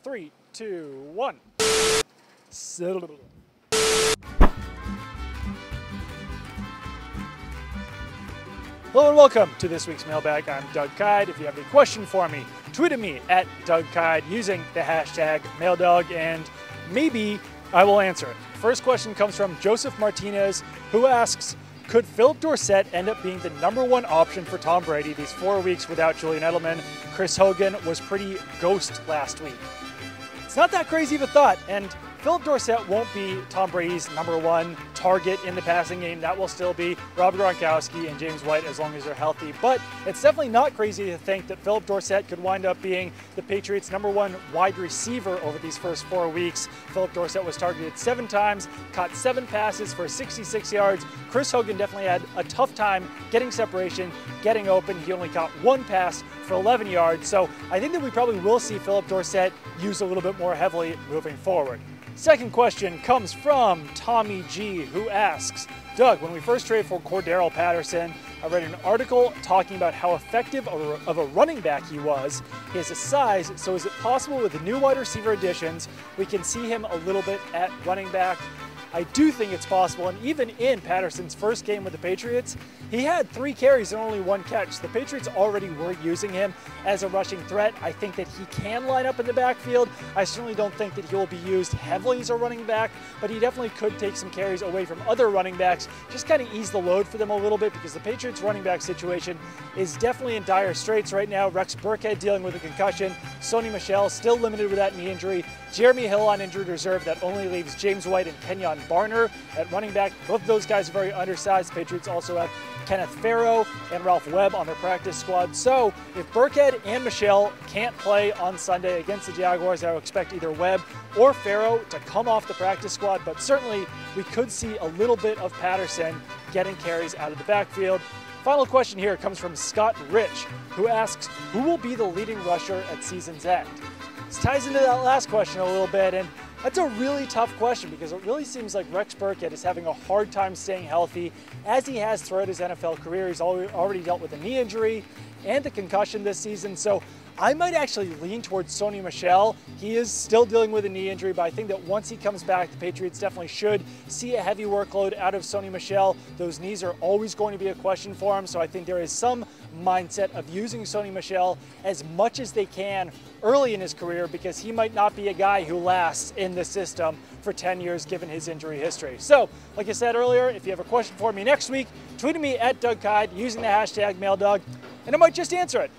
3, 2, 1. Hello and welcome to this week's Mailbag. I'm Doug Kyde. If you have a question for me, tweet at me at Doug Kyde using the hashtag MailDog, and maybe I will answer it. First question comes from Joseph Martinez, who asks, could Phillip Dorsett end up being the #1 option for Tom Brady these 4 weeks without Julian Edelman? Chris Hogan was pretty ghost last week. It's not that crazy of a thought, and Phillip Dorsett won't be Tom Brady's #1 target in the passing game. That will still be Rob Gronkowski and James White as long as they're healthy. But it's definitely not crazy to think that Phillip Dorsett could wind up being the Patriots' #1 wide receiver over these first 4 weeks. Phillip Dorsett was targeted 7 times, caught 7 passes for 66 yards. Chris Hogan definitely had a tough time getting separation, getting open. He only caught 1 pass for 11 yards. So I think that we probably will see Phillip Dorsett used a little bit more heavily moving forward. Second question comes from Tommy G, who asks, Doug, when we first traded for Cordarrelle Patterson, I read an article talking about how effective of a running back he was. He has a size, so is it possible with the new wide receiver additions, we can see him a little bit at running back? I do think it's possible, and even in Patterson's first game with the Patriots, he had 3 carries and only 1 catch. The Patriots already were using him as a rushing threat. I think that he can line up in the backfield. I certainly don't think that he will be used heavily as a running back, but he definitely could take some carries away from other running backs, just kind of ease the load for them a little bit, because the Patriots running back situation is definitely in dire straits right now. Rex Burkhead dealing with a concussion, Sony Michel still limited with that knee injury, Jeremy Hill on injured reserve. That only leaves James White and Kenyon Barner at running back. Both of those guys are very undersized. The Patriots also have Kenneth Farrow and Ralph Webb on their practice squad. So if Burkhead and Michel can't play on Sunday against the Jaguars, I would expect either Webb or Farrow to come off the practice squad, but certainly we could see a little bit of Patterson getting carries out of the backfield. Final question here comes from Scott Rich, who asks, who will be the leading rusher at season's end? This ties into that last question a little bit, and that's a really tough question because it really seems like Rex Burkhead is having a hard time staying healthy, as he has throughout his NFL career. He's already dealt with a knee injury and the concussion this season, so I might actually lean towards Sony Michel. He is still dealing with a knee injury, but I think that once he comes back, the Patriots definitely should see a heavy workload out of Sony Michel. Those knees are always going to be a question for him, so I think there is some mindset of using Sony Michel as much as they can early in his career, because he might not be a guy who lasts in the system for 10 years given his injury history. So, like I said earlier, if you have a question for me next week, tweet at me at Doug Kyde using the hashtag MailDog, and I might just answer it.